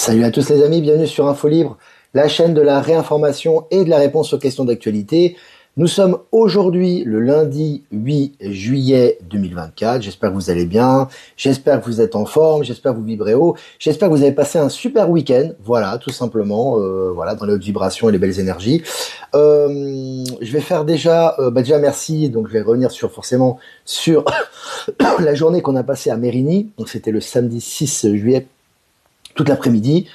Salut à tous les amis, bienvenue sur Info Libre, la chaîne de la réinformation et de la réponse aux questions d'actualité. Nous sommes aujourd'hui le lundi 8 juillet 2024, j'espère que vous allez bien, j'espère que vous êtes en forme, j'espère que vous vibrez haut, j'espère que vous avez passé un super week-end, voilà, tout simplement, voilà, dans les hautes vibrations et les belles énergies. Je vais faire déjà merci, donc je vais revenir forcément sur la journée qu'on a passée à Mérigny, donc c'était le samedi 6 juillet, toute l'après-midi.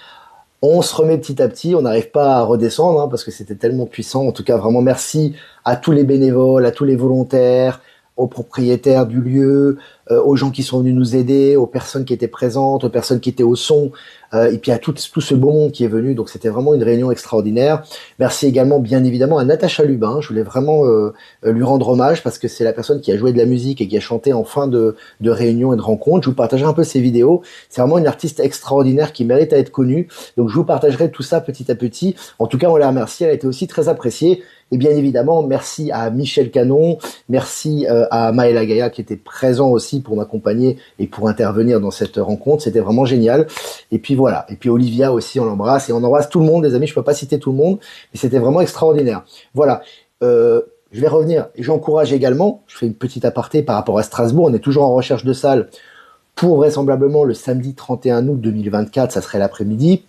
On se remet petit à petit, on n'arrive pas à redescendre parce que c'était tellement puissant. En tout cas, vraiment merci à tous les bénévoles, à tous les volontaires, aux propriétaires du lieu, aux gens qui sont venus nous aider, aux personnes qui étaient présentes, aux personnes qui étaient au son, et puis à tout ce beau monde qui est venu. Donc c'était vraiment une réunion extraordinaire. Merci également bien évidemment à Natacha Lubin. Je voulais vraiment lui rendre hommage parce que c'est la personne qui a joué de la musique et qui a chanté en fin de réunion et de rencontre. Je vous partagerai un peu ses vidéos. C'est vraiment une artiste extraordinaire qui mérite à être connue. Donc je vous partagerai tout ça petit à petit. En tout cas, on la remercie. Elle a été aussi très appréciée. Et bien évidemment, merci à Michel Canon, merci à Maëla Gaïa qui était présent aussi pour m'accompagner et pour intervenir dans cette rencontre. C'était vraiment génial. Et puis voilà. Et puis Olivia aussi, on l'embrasse et on embrasse tout le monde, les amis. Je peux pas citer tout le monde, mais c'était vraiment extraordinaire. Voilà. Je vais revenir et j'encourage également, je fais une petite aparté par rapport à Strasbourg. On est toujours en recherche de salle pour vraisemblablement le samedi 31 août 2024, ça serait l'après-midi.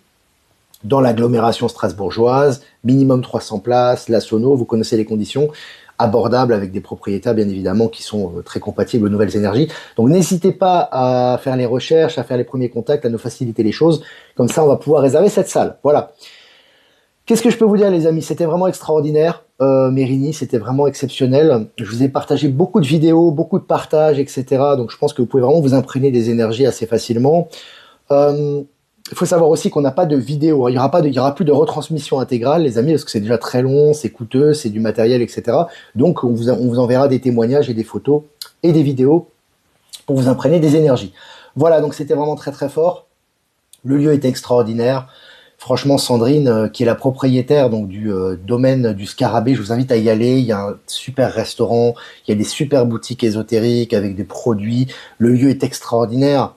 Dans l'agglomération strasbourgeoise, minimum 300 places, la sono, vous connaissez les conditions, abordables avec des propriétaires bien évidemment qui sont très compatibles aux nouvelles énergies. Donc n'hésitez pas à faire les recherches, à faire les premiers contacts, à nous faciliter les choses. Comme ça, on va pouvoir réserver cette salle. Voilà. Qu'est-ce que je peux vous dire les amis? C'était vraiment extraordinaire. Mérigny, c'était vraiment exceptionnel. Je vous ai partagé beaucoup de vidéos, beaucoup de partages, etc. Donc je pense que vous pouvez vraiment vous imprégner des énergies assez facilement. Il faut savoir aussi qu'on n'a pas de vidéo, il y aura plus de retransmission intégrale, les amis, parce que c'est déjà très long, c'est coûteux, c'est du matériel, etc. Donc, on vous enverra des témoignages et des photos et des vidéos pour vous imprégner des énergies. Voilà, donc c'était vraiment très très fort. Le lieu était extraordinaire. Franchement, Sandrine, qui est la propriétaire donc du domaine du Scarabée, je vous invite à y aller. Il y a un super restaurant, il y a des super boutiques ésotériques avec des produits. Le lieu est extraordinaire.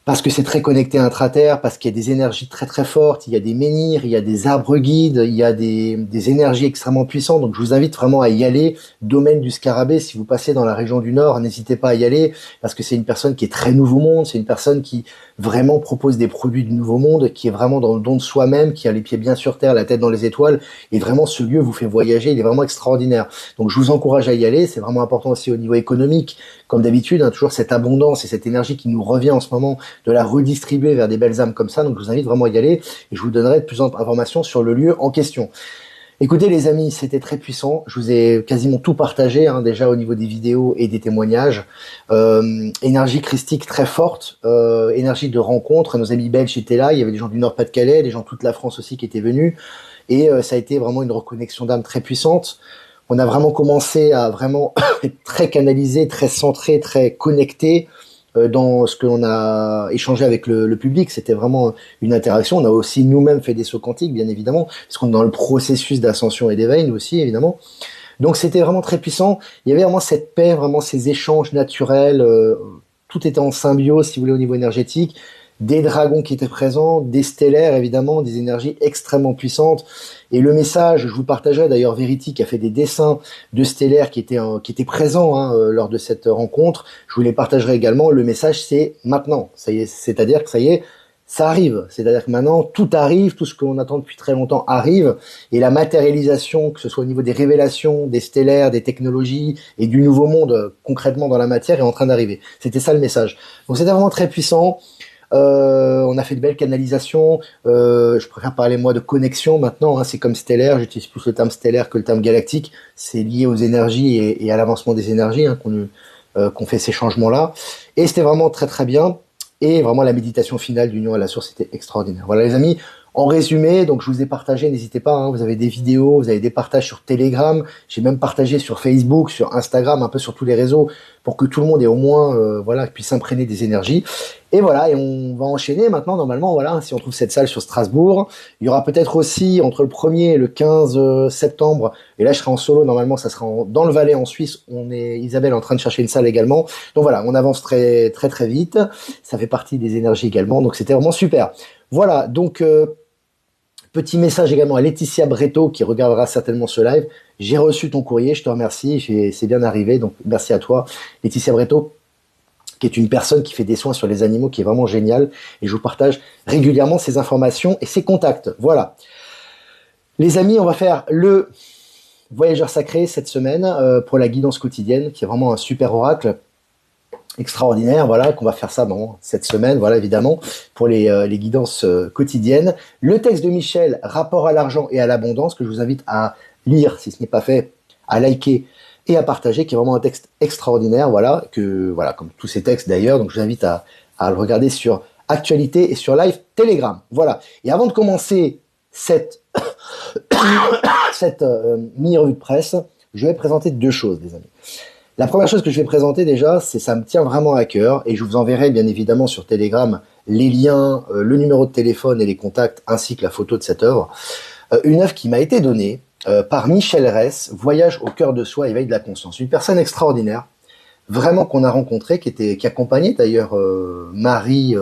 Parce que c'est très connecté intra-terre, parce qu'il y a des énergies très très fortes, il y a des menhirs, il y a des arbres guides, il y a des énergies extrêmement puissantes. Donc je vous invite vraiment à y aller. Domaine du Scarabée, si vous passez dans la région du Nord, n'hésitez pas à y aller, parce que c'est une personne qui est très nouveau monde, c'est une personne qui vraiment propose des produits du nouveau monde, qui est vraiment dans le don de soi-même, qui a les pieds bien sur terre, la tête dans les étoiles, et vraiment ce lieu vous fait voyager, il est vraiment extraordinaire. Donc je vous encourage à y aller, c'est vraiment important aussi au niveau économique, comme d'habitude, toujours cette abondance et cette énergie qui nous revient en ce moment, de la redistribuer vers des belles âmes comme ça. Donc je vous invite vraiment à y aller et je vous donnerai de plus d'informations sur le lieu en question. Écoutez les amis, c'était très puissant. Je vous ai quasiment tout partagé déjà au niveau des vidéos et des témoignages. Énergie christique très forte, énergie de rencontre. Nos amis belges étaient là, il y avait des gens du Nord-Pas-de-Calais, des gens de toute la France aussi qui étaient venus. Et ça a été vraiment une reconnexion d'âme très puissante. On a vraiment commencé à vraiment être très canalisé, très centré, très connecté dans ce que l'on a échangé avec le public. C'était vraiment une interaction. On a aussi nous-mêmes fait des sauts quantiques, bien évidemment, parce qu'on est dans le processus d'ascension et d'éveil, nous aussi, évidemment. Donc c'était vraiment très puissant. Il y avait vraiment cette paix, vraiment ces échanges naturels. Tout était en symbiose, si vous voulez, au niveau énergétique. Des dragons qui étaient présents, des stellaires évidemment, des énergies extrêmement puissantes. Et le message, je vous partagerai d'ailleurs Verity qui a fait des dessins de stellaires qui étaient présents lors de cette rencontre. Je vous les partagerai également. Le message c'est maintenant. Ça y est, c'est-à-dire que ça y est, ça arrive. C'est-à-dire que maintenant tout arrive, tout ce qu'on attend depuis très longtemps arrive. Et la matérialisation, que ce soit au niveau des révélations, des stellaires, des technologies et du nouveau monde concrètement dans la matière est en train d'arriver. C'était ça le message. Donc c'était vraiment très puissant. On a fait de belles canalisations. Je préfère parler moi de connexion maintenant. C'est comme stellaire. J'utilise plus le terme stellaire que le terme galactique. C'est lié aux énergies et à l'avancement des énergies qu'on fait ces changements-là. Et c'était vraiment très très bien. Et vraiment la méditation finale d'union à la source était extraordinaire. Voilà les amis. En résumé, donc je vous ai partagé, n'hésitez pas, vous avez des vidéos, vous avez des partages sur Telegram, j'ai même partagé sur Facebook, sur Instagram, un peu sur tous les réseaux, pour que tout le monde ait au moins, voilà, puisse s'imprégner des énergies. Et voilà, et on va enchaîner maintenant, normalement, voilà, si on trouve cette salle sur Strasbourg. Il y aura peut-être aussi, entre le 1er et le 15 septembre, et là je serai en solo, normalement ça sera dans le Valais en Suisse, Isabelle est en train de chercher une salle également. Donc voilà, on avance très très très vite, ça fait partie des énergies également, donc c'était vraiment super. Voilà, donc petit message également à Laetitia Breto qui regardera certainement ce live. J'ai reçu ton courrier, je te remercie, c'est bien arrivé, donc merci à toi Laetitia Breto, qui est une personne qui fait des soins sur les animaux, qui est vraiment génial, et je vous partage régulièrement ces informations et ces contacts. Voilà. Les amis, on va faire le voyageur sacré cette semaine pour la guidance quotidienne, qui est vraiment un super oracle extraordinaire, voilà, qu'on va faire ça cette semaine, voilà, évidemment, pour les guidances quotidiennes. Le texte de Michel, rapport à l'argent et à l'abondance, que je vous invite à lire, si ce n'est pas fait, à liker et à partager, qui est vraiment un texte extraordinaire, voilà, comme tous ces textes d'ailleurs, donc je vous invite à le regarder sur Actualité et sur Live Telegram, voilà. Et avant de commencer cette mini-revue de presse, je vais présenter deux choses, les amis. La première chose que je vais présenter déjà, ça me tient vraiment à cœur, et je vous enverrai bien évidemment sur Telegram les liens, le numéro de téléphone et les contacts, ainsi que la photo de cette œuvre. Une œuvre qui m'a été donnée par Michel Ress, Voyage au cœur de soi, éveil de la conscience. Une personne extraordinaire, vraiment qu'on a rencontrée, qui accompagnait d'ailleurs Marie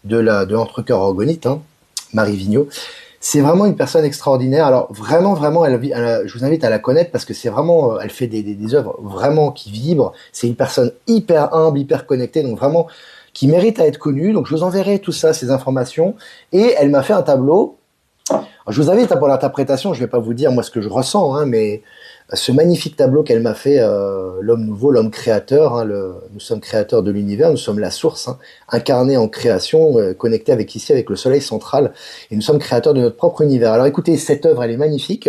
de Entre-Cœurs Orgoниtes, Marie Vigneault. C'est vraiment une personne extraordinaire. Alors vraiment, je vous invite à la connaître parce que c'est vraiment, elle fait des œuvres vraiment qui vibrent. C'est une personne hyper humble, hyper connectée, donc vraiment qui mérite à être connue. Donc je vous enverrai tout ça, ces informations. Et elle m'a fait un tableau. Alors, je vous invite pour l'interprétation. Je vais pas vous dire moi ce que je ressens, mais ce magnifique tableau qu'elle m'a fait, l'homme nouveau, l'homme créateur, nous sommes créateurs de l'univers, nous sommes la source, incarnée en création, connectée avec le soleil central, et nous sommes créateurs de notre propre univers. Alors écoutez, cette œuvre, elle est magnifique.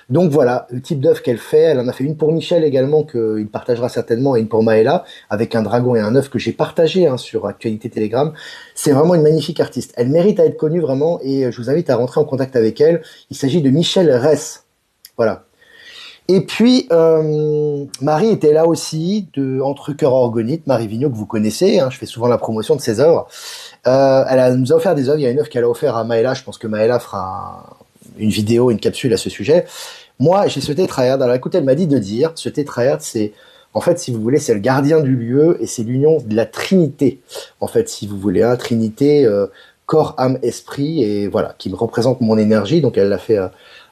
Donc voilà, le type d'œuvre qu'elle fait, elle en a fait une pour Michel également, qu'il partagera certainement, et une pour Maëla, avec un dragon et un œuf que j'ai partagé sur Actualité Telegram. C'est vraiment une magnifique artiste. Elle mérite à être connue vraiment, et je vous invite à rentrer en contact avec elle. Il s'agit de Michel Ress. Voilà. Et puis, Marie était là aussi, de Entre-Cœurs Orgonites, Marie Vigneault, que vous connaissez, je fais souvent la promotion de ses œuvres. Elle nous a offert des œuvres, il y a une œuvre qu'elle a offert à Maëla, je pense que Maëla fera une vidéo, une capsule à ce sujet. Moi, j'ai ce tétraèdre, alors écoutez, elle m'a dit de dire, ce tétraèdre, c'est, en fait, si vous voulez, c'est le gardien du lieu, et c'est l'union de la Trinité, en fait, si vous voulez, Trinité, corps, âme, esprit, et voilà, qui me représente mon énergie, donc elle l'a fait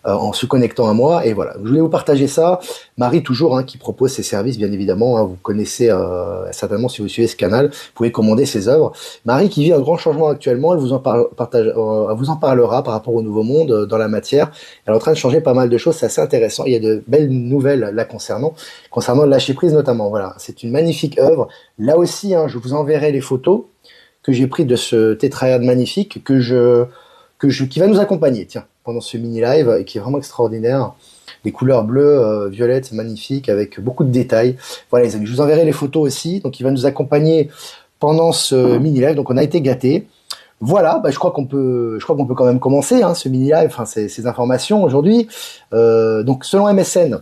en se connectant à moi, et voilà. Je voulais vous partager ça. Marie, toujours, qui propose ses services, bien évidemment, vous connaissez certainement si vous suivez ce canal, vous pouvez commander ses œuvres. Marie qui vit un grand changement actuellement, elle vous en parlera par rapport au nouveau monde dans la matière. Elle est en train de changer pas mal de choses, c'est assez intéressant. Il y a de belles nouvelles là concernant le lâcher prise notamment. Voilà, c'est une magnifique œuvre. Là aussi, je vous enverrai les photos que j'ai prises de ce tétraèdre magnifique qui va nous accompagner, pendant ce mini-live, et qui est vraiment extraordinaire. Les couleurs bleues, violettes, c'est magnifique, avec beaucoup de détails. Voilà les amis, je vous enverrai les photos aussi, donc il va nous accompagner pendant ce mini-live, donc on a été gâtés. Voilà, je crois qu'on peut quand même commencer, ce mini-live, ces informations aujourd'hui. Donc selon MSN,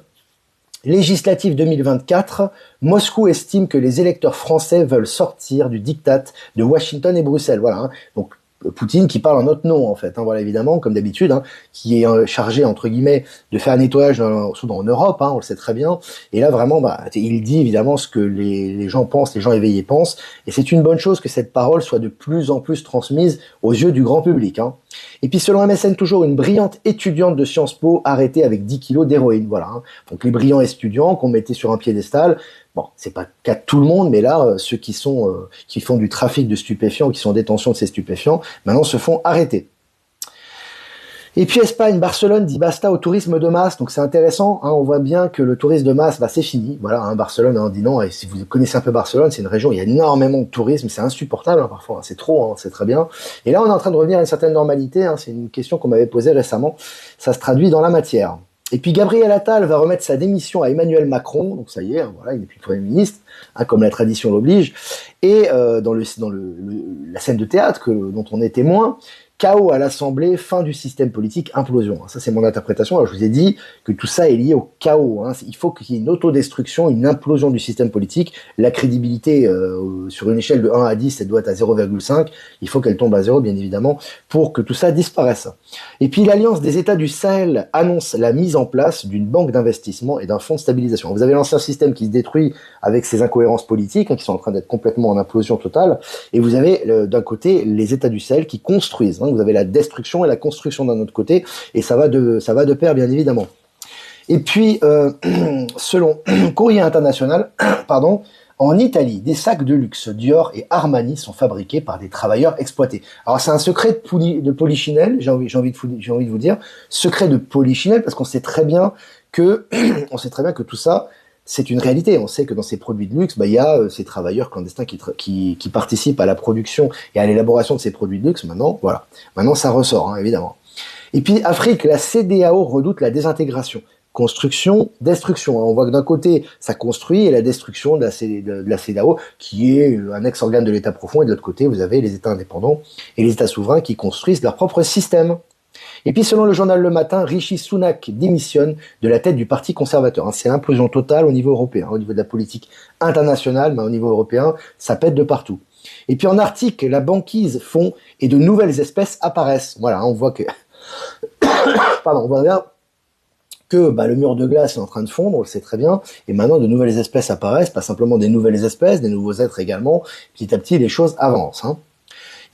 législative 2024, Moscou estime que les électeurs français veulent sortir du diktat de Washington et Bruxelles. Voilà, donc Poutine qui parle en notre nom en fait, voilà évidemment comme d'habitude, qui est chargé entre guillemets de faire un nettoyage en Europe, on le sait très bien. Et là vraiment, il dit évidemment ce que les gens pensent, les gens éveillés pensent, et c'est une bonne chose que cette parole soit de plus en plus transmise aux yeux du grand public. Et puis selon MSN toujours, une brillante étudiante de Sciences Po arrêtée avec 10 kilos d'héroïne. Voilà, donc les brillants étudiants qu'on mettait sur un piédestal. Bon, c'est pas le cas de tout le monde, mais là, ceux qui font du trafic de stupéfiants, qui sont en détention de ces stupéfiants, maintenant se font arrêter. Et puis Espagne, Barcelone dit basta au tourisme de masse, donc c'est intéressant, on voit bien que le tourisme de masse, c'est fini, voilà, Barcelone dit non, et si vous connaissez un peu Barcelone, c'est une région où il y a énormément de tourisme, c'est insupportable parfois, c'est trop, c'est très bien. Et là, on est en train de revenir à une certaine normalité, c'est une question qu'on m'avait posée récemment, ça se traduit dans la matière. Et puis Gabriel Attal va remettre sa démission à Emmanuel Macron, donc ça y est, voilà, il n'est plus Premier ministre, comme la tradition l'oblige. Et dans la scène de théâtre dont on est témoin, chaos à l'Assemblée, fin du système politique, implosion. Ça, c'est mon interprétation. Alors, je vous ai dit que tout ça est lié au chaos. Il faut qu'il y ait une autodestruction, une implosion du système politique. La crédibilité, sur une échelle de 1 à 10, elle doit être à 0,5. Il faut qu'elle tombe à 0, bien évidemment, pour que tout ça disparaisse. Et puis, l'Alliance des États du Sahel annonce la mise en place d'une banque d'investissement et d'un fonds de stabilisation. Vous avez l'ancien système qui se détruit avec ses incohérences politiques, qui sont en train d'être complètement en implosion totale. Et vous avez, d'un côté, les États du Sahel qui construisent. Vous avez la destruction et la construction d'un autre côté, et ça va de pair, bien évidemment. Et puis, selon Courrier International, en Italie, des sacs de luxe Dior et Armani sont fabriqués par des travailleurs exploités. Alors, c'est un secret de polichinelle, j'ai envie de vous dire, secret de polichinelle, parce qu'on sait très bien que tout ça, c'est une réalité. On sait que dans ces produits de luxe, il y a ces travailleurs clandestins qui participent à la production et à l'élaboration de ces produits de luxe. Maintenant, voilà. Maintenant, ça ressort, évidemment. Et puis, Afrique, la CEDEAO redoute la désintégration. Construction, destruction. On voit que d'un côté, ça construit, et la destruction de la CEDEAO, qui est un ex-organe de l'État profond, et de l'autre côté, vous avez les États indépendants et les États souverains qui construisent leur propre système. Et puis, selon le journal Le Matin, Rishi Sunak démissionne de la tête du Parti conservateur. C'est l'implosion totale au niveau européen, au niveau de la politique internationale, mais au niveau européen, ça pète de partout. Et puis en Arctique, la banquise fond et de nouvelles espèces apparaissent. Voilà, on voit que, on voit bien que le mur de glace est en train de fondre, on le sait très bien, et maintenant de nouvelles espèces apparaissent, pas simplement des nouvelles espèces, des nouveaux êtres également. Petit à petit, les choses avancent.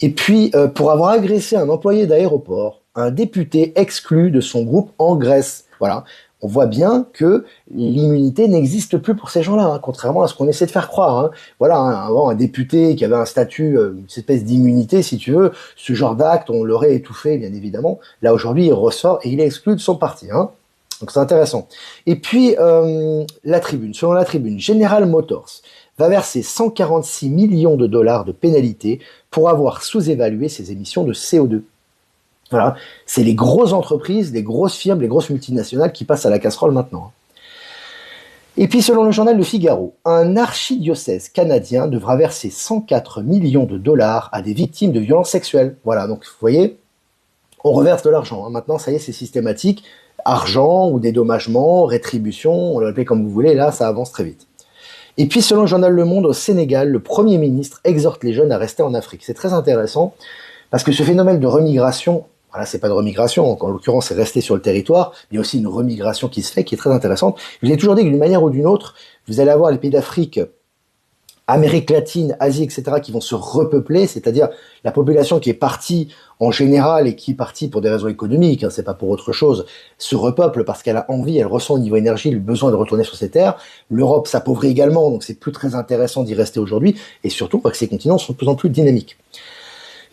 Et puis, pour avoir agressé un employé d'aéroport, un député exclu de son groupe en Grèce. Voilà. On voit bien que l'immunité n'existe plus pour ces gens-là, contrairement à ce qu'on essaie de faire croire. Voilà, avant, un député qui avait un statut, une espèce d'immunité, si tu veux, ce genre d'acte, on l'aurait étouffé, bien évidemment. Là, aujourd'hui, il ressort et il est exclu de son parti. Donc, c'est intéressant. Et puis, la Tribune. Selon la Tribune, General Motors va verser 146 millions de dollars de pénalité pour avoir sous-évalué ses émissions de CO2. Voilà, c'est les grosses entreprises, les grosses firmes, les grosses multinationales qui passent à la casserole maintenant. Et puis selon le journal Le Figaro, un archidiocèse canadien devra verser 104 millions de dollars à des victimes de violences sexuelles. Voilà, donc vous voyez, on reverse de l'argent. Maintenant, ça y est, c'est systématique. Argent ou dédommagement, rétribution, on l'appelle comme vous voulez, là, ça avance très vite. Et puis selon le journal Le Monde, au Sénégal, le Premier ministre exhorte les jeunes à rester en Afrique. C'est très intéressant, parce que ce phénomène de remigration, voilà, c'est pas de remigration, en l'occurrence c'est rester sur le territoire, mais il y a aussi une remigration qui se fait, qui est très intéressante. Je vous ai toujours dit que d'une manière ou d'une autre, vous allez avoir les pays d'Afrique, Amérique latine, Asie, etc., qui vont se repeupler, c'est-à-dire la population qui est partie en général et qui est partie pour des raisons économiques, c'est pas pour autre chose, se repeuple parce qu'elle a envie, elle ressent au niveau énergie le besoin de retourner sur ces terres. L'Europe s'appauvrit également, donc c'est plus très intéressant d'y rester aujourd'hui, et surtout parce que ces continents sont de plus en plus dynamiques.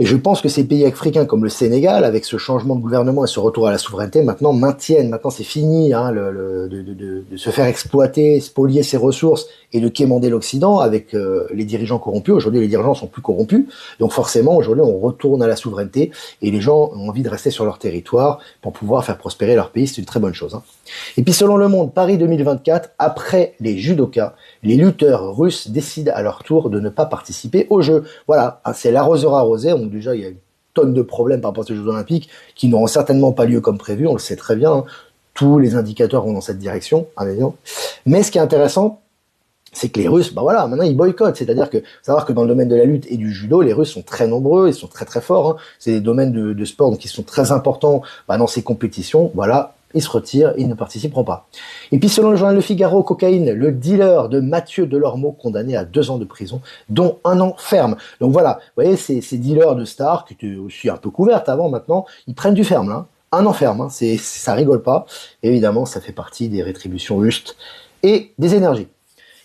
Et je pense que ces pays africains comme le Sénégal, avec ce changement de gouvernement et ce retour à la souveraineté, maintenant c'est fini de se faire exploiter, spolier ses ressources et de quémander l'Occident avec les dirigeants corrompus. Aujourd'hui, les dirigeants sont plus corrompus, donc forcément, aujourd'hui, on retourne à la souveraineté et les gens ont envie de rester sur leur territoire pour pouvoir faire prospérer leur pays. C'est une très bonne chose. Et puis, selon Le Monde, Paris 2024, après les judokas, les lutteurs russes décident à leur tour de ne pas participer aux Jeux. Voilà, c'est l'arroseur arrosé. Donc déjà, il y a une tonne de problèmes par rapport à ces Jeux Olympiques qui n'auront certainement pas lieu comme prévu, on le sait très bien. Tous les indicateurs vont dans cette direction, évidemment. Mais ce qui est intéressant, c'est que les Russes, maintenant ils boycottent. C'est-à-dire que, faut savoir que dans le domaine de la lutte et du judo, les Russes sont très nombreux, ils sont très très forts. C'est des domaines de sport donc, qui sont très importants dans ces compétitions. Voilà. Ils se retirent, ils ne participeront pas. Et puis selon le journal Le Figaro, cocaïne, le dealer de Mathieu Delormeau condamné à 2 ans de prison, dont 1 an ferme. Donc voilà, vous voyez, ces dealers de stars, qui étaient aussi un peu couvertes avant maintenant, ils prennent du ferme là. 1 an ferme, ça rigole pas. Évidemment, ça fait partie des rétributions justes et des énergies.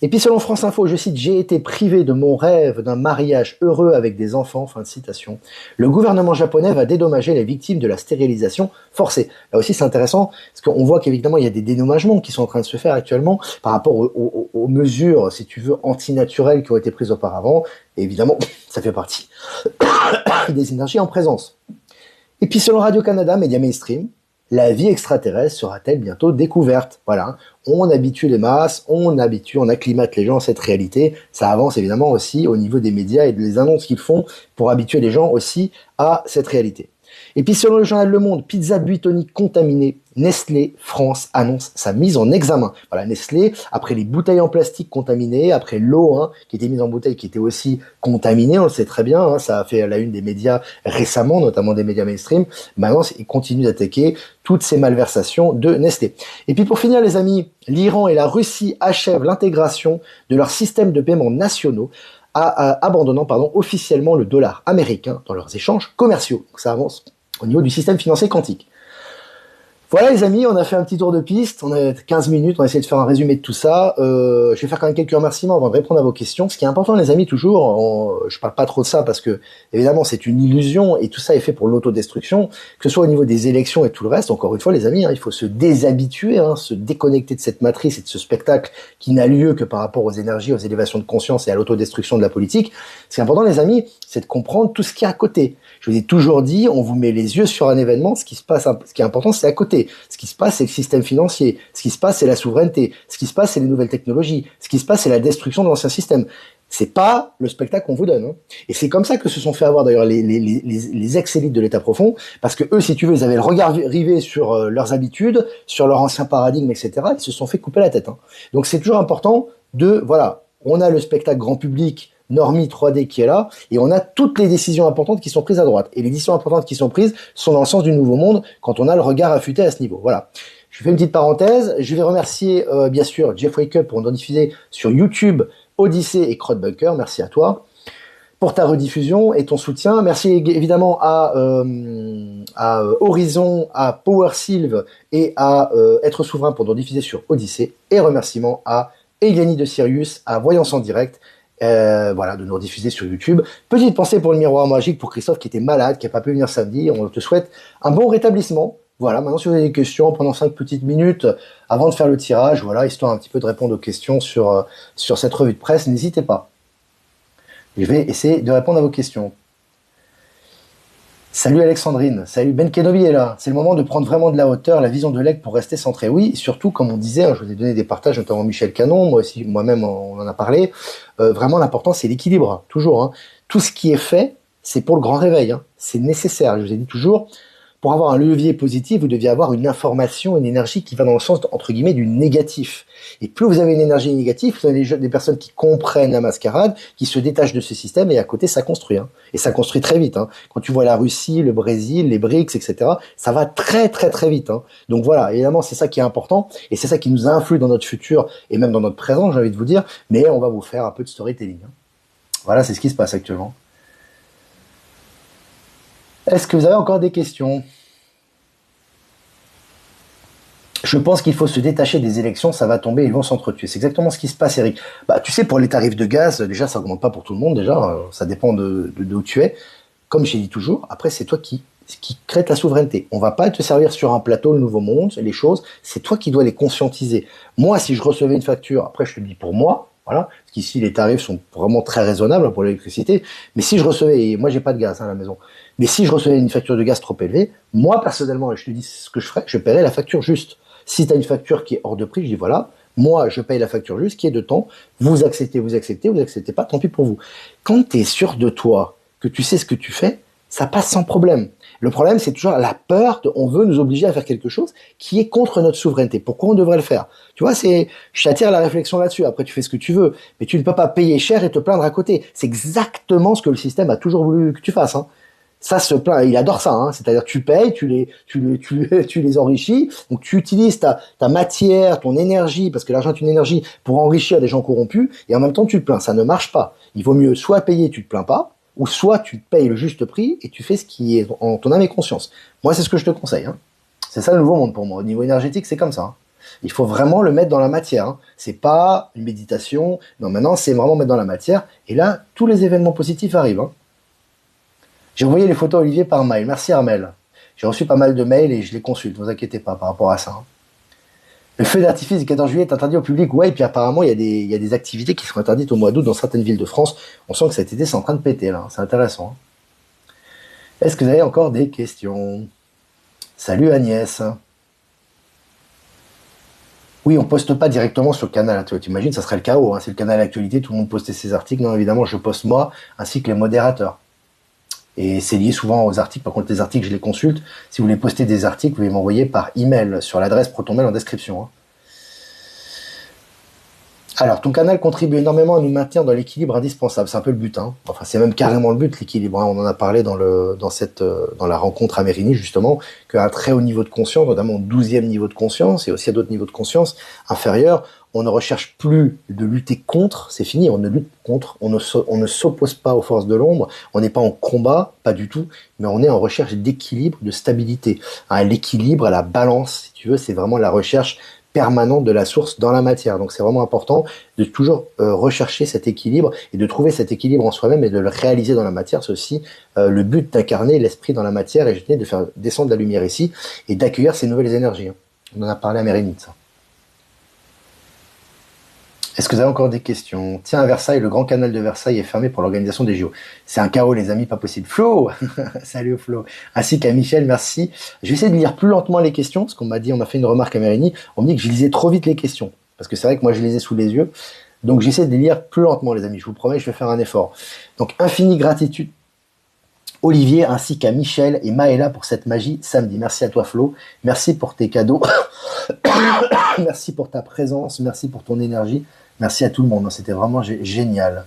Et puis selon France Info, je cite, « J'ai été privé de mon rêve d'un mariage heureux avec des enfants », fin de citation. Le gouvernement japonais va dédommager les victimes de la stérilisation forcée. Là aussi c'est intéressant, parce qu'on voit qu'évidemment il y a des dédommagements qui sont en train de se faire actuellement par rapport aux mesures, si tu veux, antinaturelles qui ont été prises auparavant. Et évidemment, ça fait partie des énergies en présence. Et puis selon Radio-Canada, média mainstream, la vie extraterrestre sera-t-elle bientôt découverte? Voilà, on habitue les masses, on acclimate les gens à cette réalité. Ça avance évidemment aussi au niveau des médias et des annonces qu'ils font pour habituer les gens aussi à cette réalité. Et puis selon le journal Le Monde, pizza Buitoni contaminée, Nestlé France annonce sa mise en examen. Voilà, Nestlé, après les bouteilles en plastique contaminées, après l'eau qui était mise en bouteille qui était aussi contaminée, on le sait très bien, ça a fait la une des médias récemment, notamment des médias mainstream. Maintenant, ils continuent d'attaquer toutes ces malversations de Nestlé. Et puis pour finir les amis, l'Iran et la Russie achèvent l'intégration de leurs systèmes de paiement nationaux, abandonnant officiellement le dollar américain dans leurs échanges commerciaux. Donc ça avance au niveau du système financier quantique. Voilà les amis, on a fait un petit tour de piste, on a 15 minutes, on va essayer de faire un résumé de tout ça. Je vais faire quand même quelques remerciements avant de répondre à vos questions. Ce qui est important les amis, toujours, je parle pas trop de ça parce que évidemment c'est une illusion et tout ça est fait pour l'autodestruction, que ce soit au niveau des élections et tout le reste. Encore une fois les amis, il faut se déshabituer, se déconnecter de cette matrice et de ce spectacle qui n'a lieu que par rapport aux énergies, aux élévations de conscience et à l'autodestruction de la politique. Ce qui est important les amis, c'est de comprendre tout ce qui est à côté. Je vous ai toujours dit, on vous met les yeux sur un événement, ce qui se passe, ce qui est important, c'est à côté. Ce qui se passe, c'est le système financier. Ce qui se passe, c'est la souveraineté. Ce qui se passe, c'est les nouvelles technologies. Ce qui se passe, c'est la destruction de l'ancien système. C'est pas le spectacle qu'on vous donne. Et c'est comme ça que se sont fait avoir d'ailleurs les ex-élites de l'État profond, parce que eux, si tu veux, ils avaient le regard rivé sur leurs habitudes, sur leur ancien paradigme, etc. Ils se sont fait couper la tête. Donc c'est toujours important voilà, on a le spectacle grand public, Normie 3D qui est là, et on a toutes les décisions importantes qui sont prises à droite. Et les décisions importantes qui sont prises sont dans le sens du nouveau monde, quand on a le regard affûté à ce niveau. Voilà. Je fais une petite parenthèse. Je vais remercier, bien sûr, Jeff Wake Up pour nous diffuser sur YouTube, Odyssée et Crowdbunker. Merci à toi pour ta rediffusion et ton soutien. Merci évidemment à Horizon, à Power Sylve et à Être Souverain pour nous diffuser sur Odyssée. Et remerciements à Eliani de Sirius, à Voyance en direct, de nous rediffuser sur YouTube. Petite pensée pour le miroir magique, pour Christophe qui était malade, qui n'a pas pu venir samedi. On te souhaite un bon rétablissement. Voilà, maintenant si vous avez des questions, pendant 5 petites minutes avant de faire le tirage, voilà, histoire un petit peu de répondre aux questions sur cette revue de presse, n'hésitez pas. Je vais essayer de répondre à vos questions. Salut Alexandrine, salut Ben Kenobi est là. C'est le moment de prendre vraiment de la hauteur, la vision de l'aigle pour rester centré. Oui, surtout comme on disait, je vous ai donné des partages, notamment Michel Canon, moi-même on en a parlé. Vraiment l'important c'est l'équilibre, toujours. Tout ce qui est fait, c'est pour le grand réveil. C'est nécessaire. Je vous ai dit toujours, pour avoir un levier positif, vous deviez avoir une information, une énergie qui va dans le sens, entre guillemets, du négatif. Et plus vous avez une énergie négative, vous avez des personnes qui comprennent la mascarade, qui se détachent de ce système, et à côté, ça construit. Et ça construit très vite. Quand tu vois la Russie, le Brésil, les BRICS, etc., ça va très, très, très vite. Donc voilà, évidemment, c'est ça qui est important, et c'est ça qui nous influe dans notre futur, et même dans notre présent, j'ai envie de vous dire, mais on va vous faire un peu de storytelling. Voilà, c'est ce qui se passe actuellement. Est-ce que vous avez encore des questions? Je pense qu'il faut se détacher des élections, ça va tomber, ils vont s'entretuer. C'est exactement ce qui se passe, Eric. Tu sais, pour les tarifs de gaz, déjà, ça augmente pas pour tout le monde, déjà, ça dépend de où tu es. Comme j'ai dit toujours, après, c'est toi qui crée la souveraineté. On va pas te servir sur un plateau le nouveau monde, les choses, c'est toi qui dois les conscientiser. Moi, si je recevais une facture, après, je te le dis pour moi, voilà, parce qu'ici, les tarifs sont vraiment très raisonnables pour l'électricité, mais si je recevais, et moi, j'ai pas de gaz à la maison, mais si je recevais une facture de gaz trop élevée, moi, personnellement, et je te dis ce que je ferais, je paierais la facture juste. Si tu as une facture qui est hors de prix, je dis voilà, moi, je paye la facture juste, qui est de temps, vous acceptez pas, tant pis pour vous. Quand tu es sûr de toi, que tu sais ce que tu fais, ça passe sans problème. Le problème, c'est toujours la peur on veut nous obliger à faire quelque chose qui est contre notre souveraineté. Pourquoi on devrait le faire? Tu vois, je t'attire la réflexion là-dessus. Après, tu fais ce que tu veux, mais tu ne peux pas payer cher et te plaindre à côté. C'est exactement ce que le système a toujours voulu que tu fasses. Ça se plaint, il adore ça, c'est-à-dire tu payes, tu les enrichis, donc tu utilises ta matière, ton énergie, parce que l'argent est une énergie, pour enrichir des gens corrompus, et en même temps tu te plains, ça ne marche pas. Il vaut mieux soit payer, tu te plains pas, ou soit tu payes le juste prix et tu fais ce qui est en ton âme et conscience. Moi, c'est ce que je te conseille. C'est ça le nouveau monde pour moi. Au niveau énergétique, c'est comme ça. Il faut vraiment le mettre dans la matière. C'est pas une méditation. Non, maintenant, c'est vraiment mettre dans la matière. Et là, tous les événements positifs arrivent. J'ai envoyé les photos à Olivier par mail. Merci Armel. J'ai reçu pas mal de mails et je les consulte. Ne vous inquiétez pas par rapport à ça. Le feu d'artifice du 14 juillet est interdit au public. Ouais, et puis apparemment, il y a des activités qui seront interdites au mois d'août dans certaines villes de France. On sent que cet été, c'est en train de péter, là. C'est intéressant. Est-ce que vous avez encore des questions? Salut Agnès. Oui, on poste pas directement sur le canal. Tu imagines, ça serait le chaos. C'est le canal Actualité, tout le monde postait ses articles. Non, évidemment, je poste moi, ainsi que les modérateurs. Et c'est lié souvent aux articles. Par contre, les articles, je les consulte. Si vous voulez poster des articles, vous pouvez m'envoyer par email sur l'adresse ProtonMail en description. Alors, ton canal contribue énormément à nous maintenir dans l'équilibre indispensable. C'est un peu le but, hein. Enfin, c'est même carrément le but, l'équilibre, hein. On en a parlé dans la rencontre à Mérigny, justement, qu'à un très haut niveau de conscience, notamment au 12e niveau de conscience, et aussi à d'autres niveaux de conscience inférieurs, on ne recherche plus de lutter contre, c'est fini, on ne lutte contre, on ne s'oppose pas aux forces de l'ombre, on n'est pas en combat, pas du tout, mais on est en recherche d'équilibre, de stabilité. Hein, l'équilibre, la balance, si tu veux, c'est vraiment la recherche permanente de la source dans la matière. Donc c'est vraiment important de toujours rechercher cet équilibre et de trouver cet équilibre en soi-même et de le réaliser dans la matière. C'est aussi le but d'incarner l'esprit dans la matière et de faire descendre la lumière ici et d'accueillir ces nouvelles énergies. On en a parlé à Mérigny de ça. Est-ce que vous avez encore des questions? Tiens, à Versailles, le grand canal de Versailles est fermé pour l'organisation des JO. C'est un chaos, les amis, pas possible. Flo, salut Flo. Ainsi qu'à Michel, merci. Je vais essayer de lire plus lentement les questions, parce qu'on m'a fait une remarque à Mérigny. On me dit que je lisais trop vite les questions. Parce que c'est vrai que moi, je les ai sous les yeux. Donc, j'essaie de les lire plus lentement, les amis. Je vous promets, je vais faire un effort. Donc, infinie gratitude, Olivier, ainsi qu'à Michel et Maëla pour cette magie samedi. Merci à toi, Flo. Merci pour tes cadeaux. Merci pour ta présence. Merci pour ton énergie. Merci à tout le monde, c'était vraiment génial.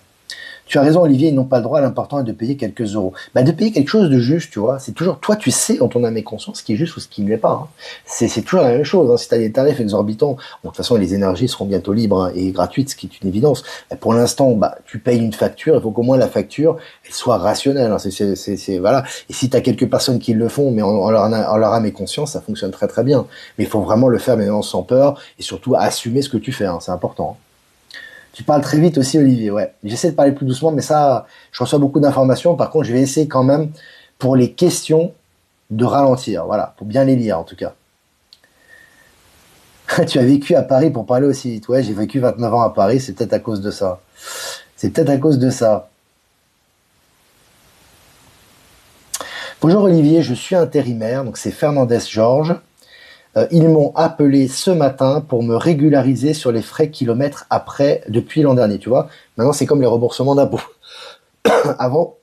Tu as raison, Olivier, ils n'ont pas le droit, l'important est de payer quelques euros. Bah, de payer quelque chose de juste, tu vois. C'est toujours, toi, tu sais dans ton âme et conscience ce qui est juste ou ce qui ne l'est pas. Hein. C'est toujours la même chose. Hein. Si tu as des tarifs exorbitants, bon, de toute façon, les énergies seront bientôt libres et gratuites, ce qui est une évidence. Mais pour l'instant, bah, tu payes une facture, il faut qu'au moins la facture elle soit rationnelle. Hein. Voilà. Et si tu as quelques personnes qui le font, mais en leur âme et conscience, ça fonctionne très très bien. Mais il faut vraiment le faire maintenant sans peur et surtout assumer ce que tu fais. Hein. C'est important. Hein. Tu parles très vite aussi, Olivier, ouais. J'essaie de parler plus doucement, mais ça, je reçois beaucoup d'informations. Par contre, je vais essayer quand même, pour les questions, de ralentir. Voilà, pour bien les lire, en tout cas. Tu as vécu à Paris pour parler aussi vite. Ouais, j'ai vécu 29 ans à Paris, c'est peut-être à cause de ça. C'est peut-être à cause de ça. Bonjour Olivier, je suis intérimaire, donc c'est Fernandez Georges. Ils m'ont appelé ce matin pour me régulariser sur les frais kilomètres depuis l'an dernier, tu vois. Maintenant, c'est comme les remboursements d'impôts. Avant,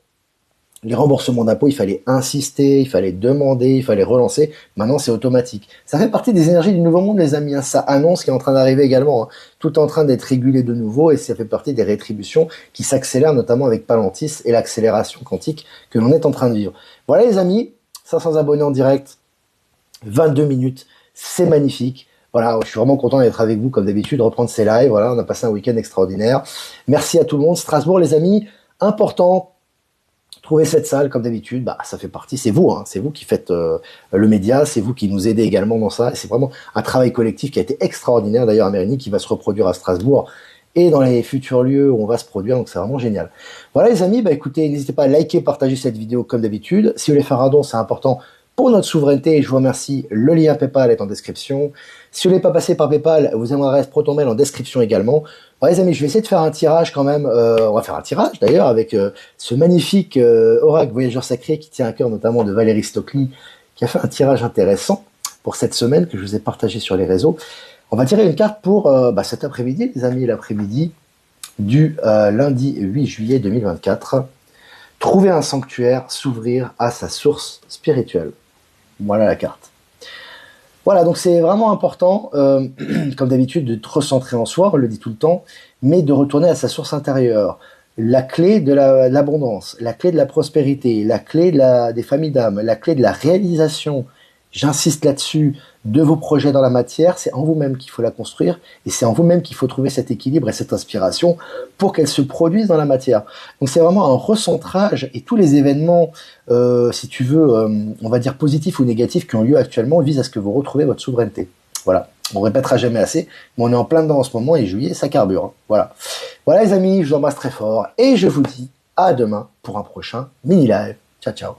les remboursements d'impôts, il fallait insister, il fallait demander, il fallait relancer. Maintenant, c'est automatique. Ça fait partie des énergies du nouveau monde, les amis. Hein. Ça annonce ce qui est en train d'arriver également. Hein. Tout est en train d'être régulé de nouveau et ça fait partie des rétributions qui s'accélèrent, notamment avec Palantis et l'accélération quantique que l'on est en train de vivre. Voilà, les amis. 500 abonnés en direct. 22 minutes. C'est magnifique. Voilà, je suis vraiment content d'être avec vous, comme d'habitude, reprendre ces lives. Voilà, on a passé un week-end extraordinaire. Merci à tout le monde. Strasbourg, les amis, important. Trouvez cette salle, comme d'habitude. Bah, ça fait partie. C'est vous, hein. C'est vous qui faites le média. C'est vous qui nous aidez également dans ça. Et c'est vraiment un travail collectif qui a été extraordinaire, d'ailleurs, à Mérigny, qui va se reproduire à Strasbourg et dans les futurs lieux où on va se produire. Donc, c'est vraiment génial. Voilà, les amis. Bah, écoutez, n'hésitez pas à liker, partager cette vidéo, comme d'habitude. Si vous voulez faire un don, c'est important pour notre souveraineté, je vous remercie. Le lien PayPal est en description. Si vous n'êtes pas passé par PayPal, vous avez mon adresse ProtonMail en description également. Ouais, les amis, je vais essayer de faire un tirage quand même. On va faire un tirage d'ailleurs avec ce magnifique oracle voyageur sacré qui tient à cœur notamment de Valérie Stockley, qui a fait un tirage intéressant pour cette semaine que je vous ai partagé sur les réseaux. On va tirer une carte pour cet après-midi, les amis, l'après-midi du lundi 8 juillet 2024. Trouver un sanctuaire, s'ouvrir à sa source spirituelle. Voilà la carte. Voilà, donc c'est vraiment important, comme d'habitude, de te recentrer en soi, on le dit tout le temps, mais de retourner à sa source intérieure. La clé de l'abondance, la clé de la prospérité, la clé des familles d'âme, la clé de la réalisation, j'insiste là-dessus, de vos projets dans la matière, c'est en vous-même qu'il faut la construire, et c'est en vous-même qu'il faut trouver cet équilibre et cette inspiration pour qu'elle se produise dans la matière. Donc c'est vraiment un recentrage, et tous les événements, si tu veux, on va dire positifs ou négatifs qui ont lieu actuellement, visent à ce que vous retrouviez votre souveraineté. Voilà, on répétera jamais assez, mais on est en plein dedans en ce moment, et juillet, ça carbure. Hein. Voilà. Voilà les amis, je vous embrasse très fort, et je vous dis à demain pour un prochain mini-live. Ciao, ciao.